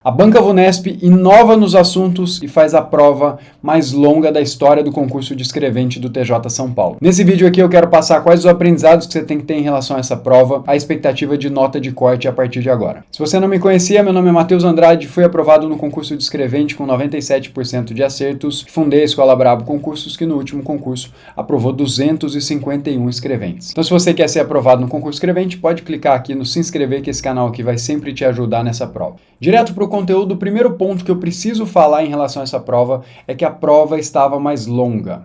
A Banca Vunesp inova nos assuntos e faz a prova mais longa da história do concurso de escrevente do TJ São Paulo. Nesse vídeo aqui eu quero passar quais os aprendizados que você tem que ter em relação a essa prova, a expectativa de nota de corte a partir de agora. Se você não me conhecia, meu nome é Matheus Andrade, fui aprovado no concurso de escrevente com 97% de acertos, fundei a Escola Brabo Concursos, que no último concurso aprovou 251 escreventes. Então se você quer ser aprovado no concurso escrevente, pode clicar aqui no se inscrever, que esse canal aqui vai sempre te ajudar nessa prova. Direto para o conteúdo, o primeiro ponto que eu preciso falar em relação a essa prova é que a prova estava mais longa.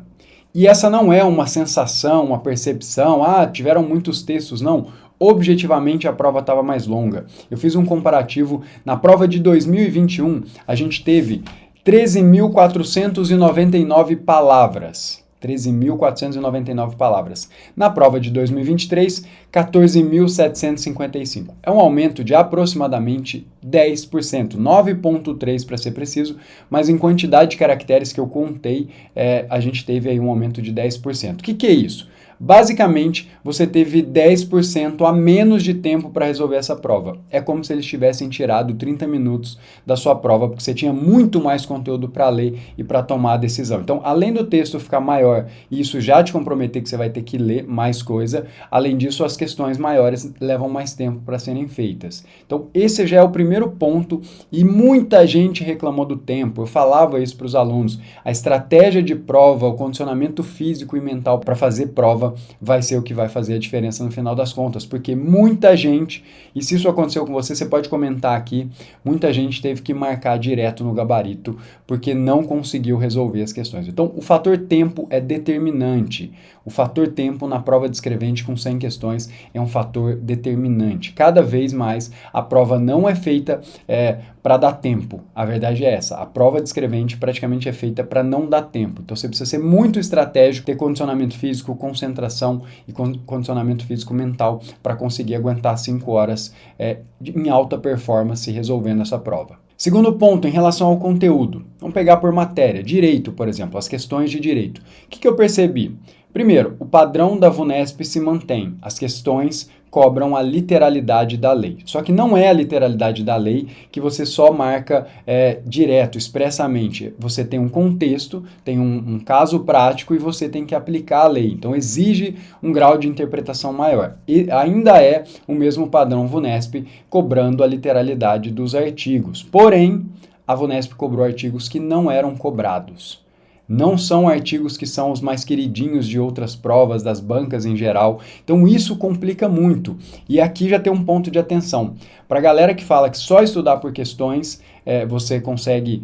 E essa não é uma sensação, uma percepção, tiveram muitos textos, não. Objetivamente a prova estava mais longa. Eu fiz um comparativo, na prova de 2021 a gente teve 13.499 palavras. 13.499 palavras. Na prova de 2023, 14.755. É um aumento de aproximadamente 10%, 9,3% para ser preciso, mas em quantidade de caracteres que eu contei, a gente teve aí um aumento de 10%. O que é isso? Basicamente, você teve 10% a menos de tempo para resolver essa prova. É como se eles tivessem tirado 30 minutos da sua prova, porque você tinha muito mais conteúdo para ler e para tomar a decisão. Então, além do texto ficar maior e isso já te comprometer que você vai ter que ler mais coisa, além disso, as questões maiores levam mais tempo para serem feitas. Então, esse já é o primeiro ponto e muita gente reclamou do tempo. Eu falava isso para os alunos. A estratégia de prova, o condicionamento físico e mental para fazer prova vai ser o que vai fazer a diferença no final das contas, porque muita gente, e se isso aconteceu com você, você pode comentar aqui, muita gente teve que marcar direto no gabarito, porque não conseguiu resolver as questões. Então, o fator tempo é determinante. O fator tempo na prova de escrevente com 100 questões é um fator determinante. Cada vez mais a prova não é feita para dar tempo. A verdade é essa. A prova de escrevente praticamente é feita para não dar tempo. Então você precisa ser muito estratégico, ter condicionamento físico, concentração e condicionamento físico mental para conseguir aguentar 5 horas em alta performance resolvendo essa prova. Segundo ponto, em relação ao conteúdo. Vamos pegar por matéria. Direito, por exemplo, as questões de direito. O que eu percebi? Primeiro, o padrão da Vunesp se mantém. As questões cobram a literalidade da lei. Só que não é a literalidade da lei que você só marca direto, expressamente. Você tem um contexto, tem um caso prático e você tem que aplicar a lei. Então exige um grau de interpretação maior. E ainda é o mesmo padrão Vunesp cobrando a literalidade dos artigos. Porém, a Vunesp cobrou artigos que não eram cobrados. Não são artigos que são os mais queridinhos de outras provas, das bancas em geral. Então isso complica muito. E aqui já tem um ponto de atenção. Para a galera que fala que só estudar por questões você consegue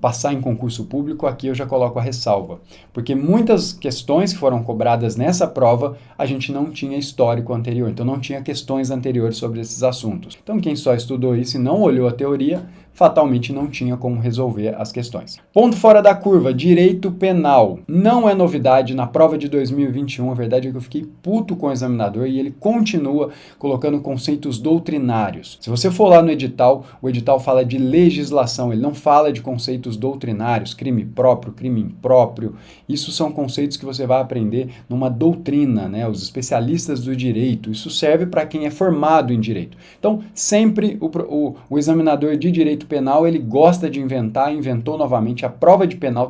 passar em concurso público, aqui eu já coloco a ressalva. Porque muitas questões que foram cobradas nessa prova, a gente não tinha histórico anterior. Então não tinha questões anteriores sobre esses assuntos. Então quem só estudou isso e não olhou a teoria, fatalmente não tinha como resolver as questões. Ponto fora da curva, direito penal. Não é novidade na prova de 2021, a verdade é que eu fiquei puto com o examinador e ele continua colocando conceitos doutrinários. Se você for lá no edital, o edital fala de legislação, ele não fala de conceitos doutrinários, crime próprio, crime impróprio. Isso são conceitos que você vai aprender numa doutrina, né? Os especialistas do direito. Isso serve para quem é formado em direito. Então, sempre o examinador de direito penal, ele gosta de inventar, inventou novamente. A prova de penal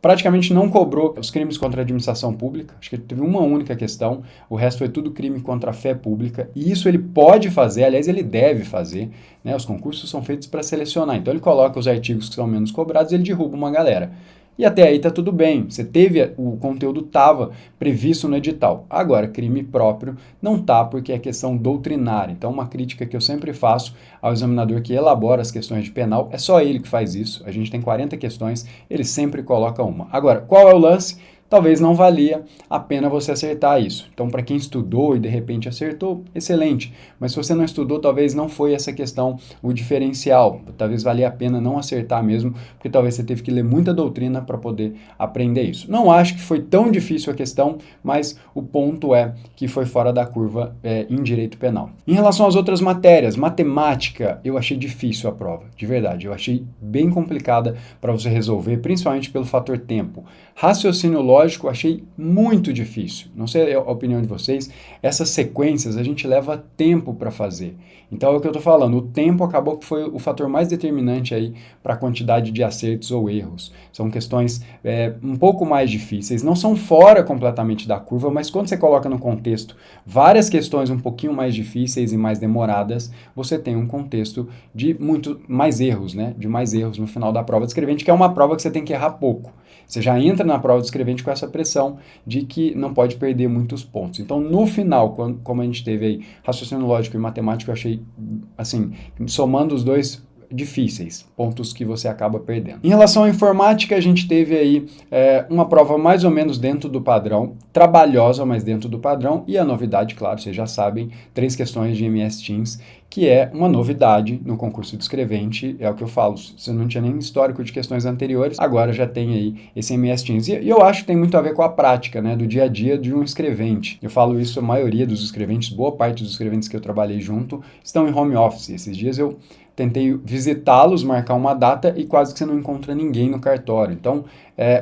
praticamente não cobrou os crimes contra a administração pública. Acho que teve uma única questão, o resto foi tudo crime contra a fé pública. E isso ele pode fazer, aliás, ele deve fazer, né? Os concursos são feitos para selecionar. Então ele coloca os artigos que são menos cobrados e ele derruba uma galera. E até aí tá tudo bem, o conteúdo estava previsto no edital. Agora, crime próprio não tá, porque é questão doutrinária. Então, uma crítica que eu sempre faço ao examinador que elabora as questões de penal, é só ele que faz isso. A gente tem 40 questões, ele sempre coloca uma. Agora, qual é o lance? Talvez não valia a pena você acertar isso. Então, para quem estudou e de repente acertou, excelente. Mas se você não estudou, talvez não foi essa questão o diferencial. Talvez valia a pena não acertar mesmo, porque talvez você teve que ler muita doutrina para poder aprender isso. Não acho que foi tão difícil a questão, mas o ponto é que foi fora da curva em direito penal. Em relação às outras matérias, matemática, eu achei difícil a prova, de verdade. Eu achei bem complicada para você resolver, principalmente pelo fator tempo. Raciocínio lógico lógico, achei muito difícil. Não sei a opinião de vocês, essas sequências a gente leva tempo para fazer. Então é o que eu estou falando, o tempo acabou que foi o fator mais determinante aí para a quantidade de acertos ou erros. São questões um pouco mais difíceis, não são fora completamente da curva, mas quando você coloca no contexto várias questões um pouquinho mais difíceis e mais demoradas, você tem um contexto de muito mais erros, né? De mais erros no final da prova de escrevente, que é uma prova que você tem que errar pouco. Você já entra na prova de escrevente com essa pressão de que não pode perder muitos pontos. Então, no final, como a gente teve aí raciocínio lógico e matemático, eu achei, assim, somando os dois, difíceis, pontos que você acaba perdendo. Em relação à informática, a gente teve aí uma prova mais ou menos dentro do padrão, trabalhosa, mas dentro do padrão, e a novidade, claro, vocês já sabem, 3 questões de MS Teams, que é uma novidade no concurso de escrevente, é o que eu falo, você não tinha nem histórico de questões anteriores, agora já tem aí esse MS Teams, e eu acho que tem muito a ver com a prática, né, do dia a dia de um escrevente. Eu falo isso, a maioria dos escreventes, boa parte dos escreventes que eu trabalhei junto, estão em home office. Esses dias eu tentei visitá-los, marcar uma data e quase que você não encontra ninguém no cartório. Então,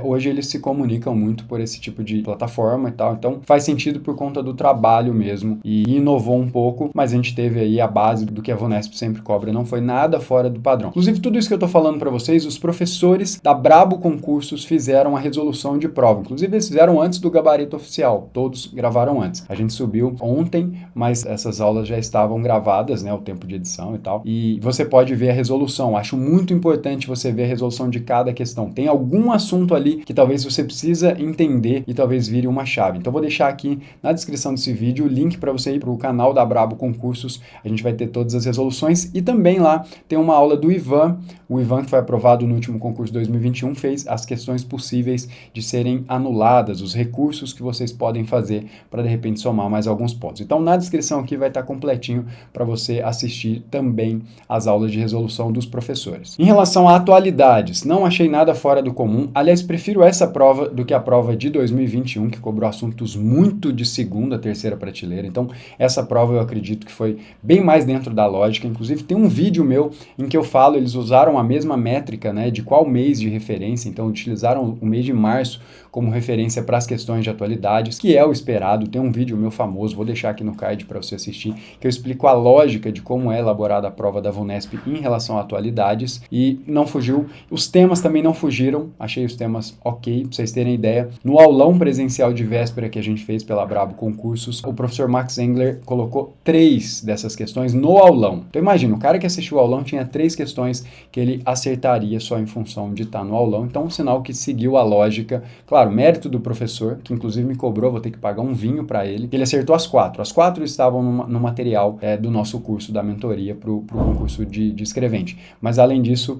hoje eles se comunicam muito por esse tipo de plataforma e tal. Então, faz sentido por conta do trabalho mesmo. E inovou um pouco, mas a gente teve aí a base do que a Vunesp sempre cobra. Não foi nada fora do padrão. Inclusive, tudo isso que eu tô falando para vocês, os professores da Brabo Concursos fizeram a resolução de prova. Inclusive, eles fizeram antes do gabarito oficial. Todos gravaram antes. A gente subiu ontem, mas essas aulas já estavam gravadas, né? O tempo de edição e tal. E você pode ver a resolução. Acho muito importante você ver a resolução de cada questão. Tem algum assunto ali que talvez você precisa entender e talvez vire uma chave. Então vou deixar aqui na descrição desse vídeo o link para você ir para o canal da Brabo Concursos. A gente vai ter todas as resoluções e também lá tem uma aula do Ivan. O Ivan, que foi aprovado no último concurso 2021, fez as questões possíveis de serem anuladas, os recursos que vocês podem fazer para de repente somar mais alguns pontos. Então na descrição aqui vai estar completinho para você assistir também as aulas de resolução dos professores. Em relação a atualidades, não achei nada fora do comum. Aliás, prefiro essa prova do que a prova de 2021, que cobrou assuntos muito de segunda, terceira prateleira. Então, essa prova eu acredito que foi bem mais dentro da lógica. Inclusive, tem um vídeo meu em que eu falo, eles usaram a mesma métrica, né, de qual mês de referência. Então, utilizaram o mês de março como referência para as questões de atualidades, que é o esperado. Tem um vídeo meu famoso, vou deixar aqui no card para você assistir, que eu explico a lógica de como é elaborada a prova da Vunesp em relação a atualidades, e não fugiu. Os temas também não fugiram, achei os temas ok, pra vocês terem ideia. No aulão presencial de véspera que a gente fez pela Brabo Concursos, o professor Max Engler colocou 3 dessas questões no aulão. Então imagina, o cara que assistiu o aulão tinha 3 questões que ele acertaria só em função de estar no aulão, então um sinal que seguiu a lógica. Claro, mérito do professor, que inclusive me cobrou, vou ter que pagar um vinho para ele. Ele acertou as 4. As 4 estavam no material do nosso curso da mentoria para o concurso de escrevente. Mas além disso,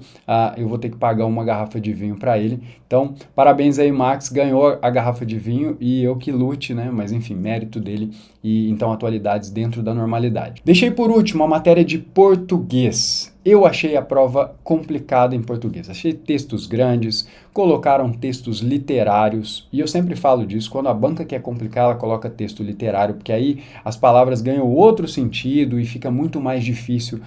eu vou ter que pagar uma garrafa de vinho para ele. Então, parabéns aí, Max, ganhou a garrafa de vinho e eu que lute, né? Mas enfim, mérito dele e então atualidades dentro da normalidade. Deixei por último a matéria de português. Eu achei a prova complicada em português. Achei textos grandes, colocaram textos literários, e eu sempre falo disso, quando a banca quer complicar, ela coloca texto literário, porque aí as palavras ganham outro sentido e fica muito mais difícil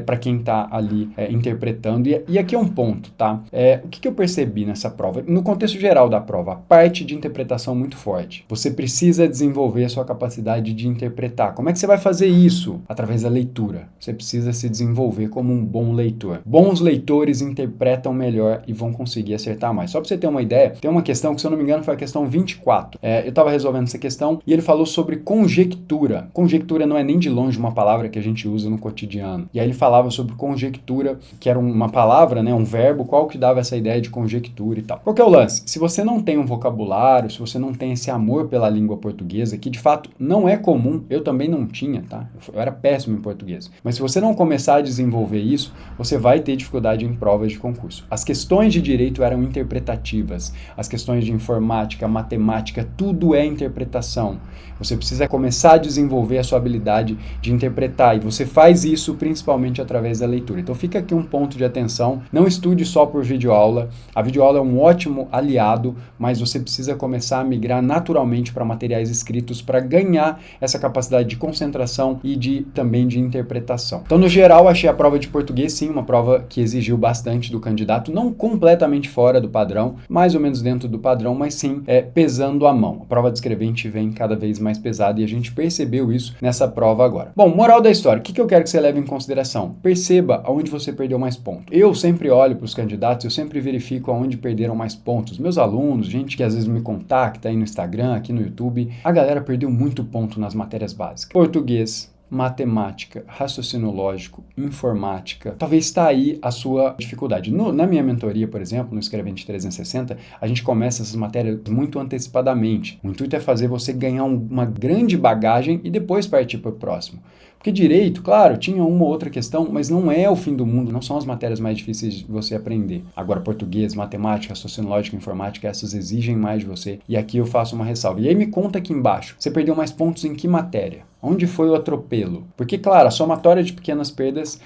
para quem está ali interpretando. E aqui é um ponto, tá? O que eu percebi nessa prova? No contexto geral da prova, a parte de interpretação muito forte. Você precisa desenvolver a sua capacidade de interpretar. Como é que você vai fazer isso? Através da leitura. Você precisa se desenvolver como um bom leitor. Bons leitores interpretam melhor e vão conseguir acertar mais. Só para você ter uma ideia, tem uma questão que, se eu não me engano, foi a questão 24. Eu estava resolvendo essa questão e ele falou sobre conjectura. Conjectura não é nem de longe uma palavra que a gente usa no cotidiano. E aí ele falava sobre conjectura, que era uma palavra, né, um verbo, qual que dava essa ideia de conjectura e tal. Qual que é o lance? Se você não tem um vocabulário, se você não tem esse amor pela língua portuguesa, que de fato não é comum, eu também não tinha, tá? Eu era péssimo em português. Mas se você não começar a desenvolver isso, você vai ter dificuldade em provas de concurso. As questões de direito eram interpretativas, as questões de informática, matemática, tudo é interpretação. Você precisa começar a desenvolver a sua habilidade de interpretar, e você faz isso principalmente através da leitura. Então fica aqui um ponto de atenção, não estude só por videoaula. A videoaula é um ótimo aliado, mas você precisa começar a migrar naturalmente para materiais escritos para ganhar essa capacidade de concentração e também de interpretação. Então, no geral, achei a prova de português, sim, uma prova que exigiu bastante do candidato, não completamente fora do padrão, mais ou menos dentro do padrão, mas sim pesando a mão. A prova de escrevente vem cada vez mais pesada e a gente percebeu isso nessa prova agora. Bom, moral da história, o que eu quero que você leve em consideração? Perceba aonde você perdeu mais pontos. Eu sempre olho para os candidatos, eu sempre verifico aonde perderam mais pontos. Meus alunos, gente que às vezes me contacta aí no Instagram, aqui no YouTube, a galera perdeu muito ponto nas matérias básicas. Português, matemática, raciocínio lógico, informática. Talvez está aí a sua dificuldade. Na minha mentoria, por exemplo, no Escrevente 360, a gente começa essas matérias muito antecipadamente. O intuito é fazer você ganhar uma grande bagagem e depois partir para o próximo. Porque direito, claro, tinha uma ou outra questão, mas não é o fim do mundo, não são as matérias mais difíceis de você aprender. Agora, português, matemática, raciocínio lógico, informática, essas exigem mais de você. E aqui eu faço uma ressalva. E aí me conta aqui embaixo, você perdeu mais pontos em que matéria? Onde foi o atropelo? Porque, claro, a somatória de pequenas perdas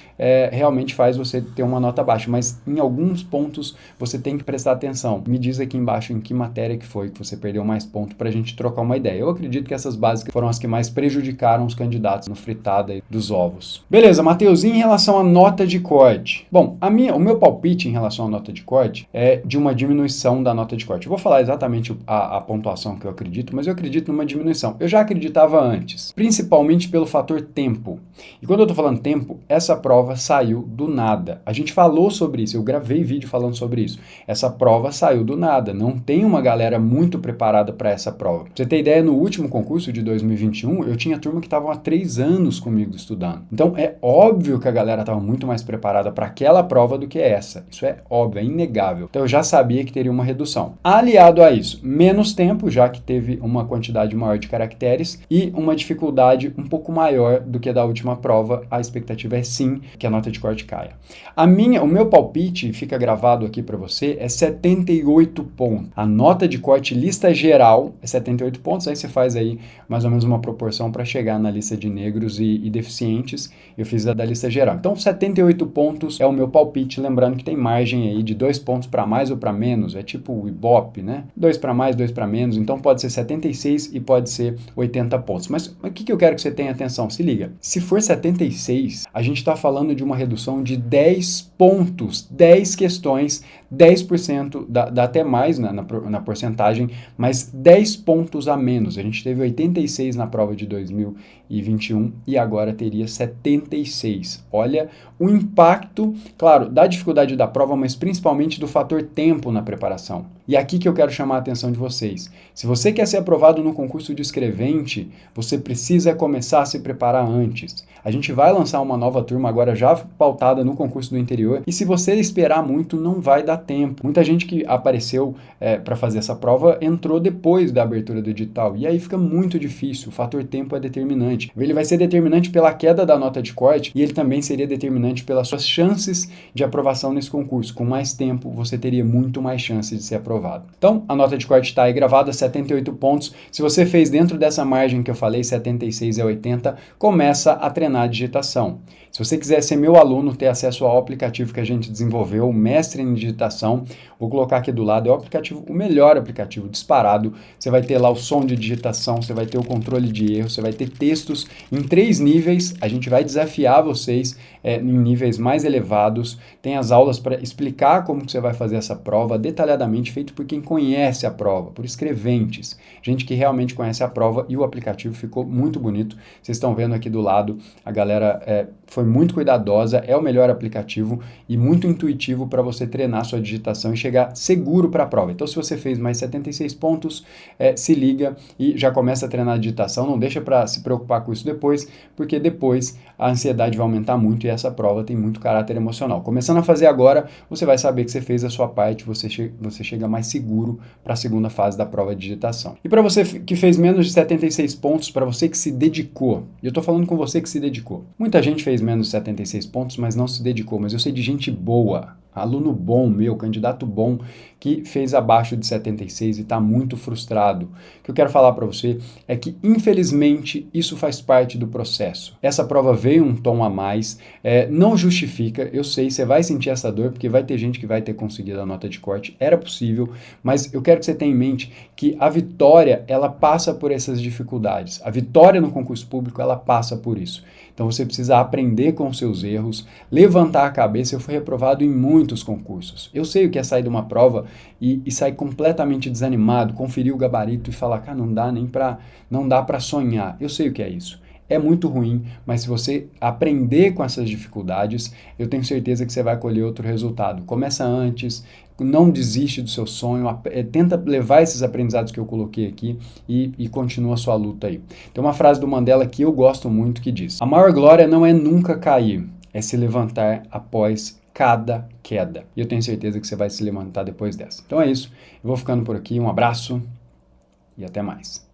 realmente faz você ter uma nota baixa, mas em alguns pontos você tem que prestar atenção. Me diz aqui embaixo em que matéria que foi que você perdeu mais ponto para a gente trocar uma ideia. Eu acredito que essas básicas foram as que mais prejudicaram os candidatos no fritada dos ovos. Beleza, Matheus, em relação à nota de corte? Bom, o meu palpite em relação à nota de corte é de uma diminuição da nota de corte. Eu vou falar exatamente a pontuação que eu acredito, mas eu acredito numa diminuição. Eu já acreditava antes, principalmente pelo fator tempo. E quando eu tô falando tempo, essa prova saiu do nada. A gente falou sobre isso, eu gravei vídeo falando sobre isso. Essa prova saiu do nada, não tem uma galera muito preparada para essa prova. Pra você ter ideia, no último concurso de 2021, eu tinha turma que estavam há 3 anos comigo estudando. Então é óbvio que a galera estava muito mais preparada para aquela prova do que essa. Isso é óbvio, é inegável. Então eu já sabia que teria uma redução. Aliado a isso, menos tempo, já que teve uma quantidade maior de caracteres e uma dificuldade um pouco maior do que a da última prova, a expectativa é sim que a nota de corte caia. O meu palpite, fica gravado aqui para você, é 78 pontos. A nota de corte lista geral é 78 pontos, aí você faz aí mais ou menos uma proporção para chegar na lista de negros e deficientes. Eu fiz a da lista geral. Então 78 pontos é o meu palpite, lembrando que tem margem aí de 2 pontos para mais ou para menos, é tipo o Ibope, né? 2 para mais, 2 para menos, então pode ser 76 e pode ser 80 pontos. Mas o que eu quero que você tenha atenção? Se liga, se for 76, a gente está falando de uma redução de 10 pontos, 10 questões, 10%, dá até mais na porcentagem, mas 10 pontos a menos. A gente teve 86 na prova de 2021 e agora teria 76. Olha o impacto, claro, da dificuldade da prova, mas principalmente do fator tempo na preparação. E aqui que eu quero chamar a atenção de vocês. Se você quer ser aprovado no concurso de escrevente, você precisa começar a se preparar antes. A gente vai lançar uma nova turma agora já pautada no concurso do interior e se você esperar muito, não vai dar tempo. Muita gente que apareceu para fazer essa prova entrou depois da abertura do edital e aí fica muito difícil. O fator tempo é determinante. Ele vai ser determinante pela queda da nota de corte e ele também seria determinante pelas suas chances de aprovação nesse concurso. Com mais tempo, você teria muito mais chances de ser aprovado. Então, a nota de corte está aí gravada, 78 pontos. Se você fez dentro dessa margem que eu falei, 76 a 80, começa a treinar a digitação. Se você quiser ser meu aluno, ter acesso ao aplicativo que a gente desenvolveu, o Mestre em Digitação, vou colocar aqui do lado, é o melhor aplicativo disparado. Você vai ter lá o som de digitação, você vai ter o controle de erro, você vai ter textos em 3 níveis, a gente vai desafiar vocês em níveis mais elevados, tem as aulas para explicar como que você vai fazer essa prova, detalhadamente feito por quem conhece a prova, por escreventes, gente que realmente conhece a prova e o aplicativo ficou muito bonito. Vocês estão vendo aqui do lado, a galera foi muito cuidadosa, é o melhor aplicativo e muito intuitivo para você treinar sua digitação e chegar seguro para a prova. Então, se você fez mais 76 pontos, se liga e já começa a treinar a digitação, não deixa para se preocupar com isso depois, porque depois a ansiedade vai aumentar muito e essa prova tem muito caráter emocional. Começando a fazer agora, você vai saber que você fez a sua parte, você chega mais seguro para a segunda fase da prova de digitação. E para você que fez menos de 76 pontos, para você que se dedicou, e eu estou falando com você que se dedicou. Muita gente fez menos de 76 pontos, mas não se dedicou, mas eu sei de gente boa, aluno bom meu, candidato bom, que fez abaixo de 76 e está muito frustrado. O que eu quero falar para você é que, infelizmente, isso faz parte do processo. Essa prova veio um tom a mais, não justifica, eu sei, você vai sentir essa dor, porque vai ter gente que vai ter conseguido a nota de corte, era possível, mas eu quero que você tenha em mente que a vitória, ela passa por essas dificuldades. A vitória no concurso público, ela passa por isso. Então você precisa aprender com os seus erros, levantar a cabeça. Eu fui reprovado em muitos concursos. Eu sei o que é sair de uma prova e sair completamente desanimado, conferir o gabarito e falar, cara, não dá para sonhar. Eu sei o que é isso. É muito ruim, mas se você aprender com essas dificuldades, eu tenho certeza que você vai colher outro resultado. Começa antes, não desiste do seu sonho, tenta levar esses aprendizados que eu coloquei aqui e continua a sua luta aí. Tem uma frase do Mandela que eu gosto muito que diz: a maior glória não é nunca cair, é se levantar após cada queda. E eu tenho certeza que você vai se levantar depois dessa. Então é isso, eu vou ficando por aqui, um abraço e até mais.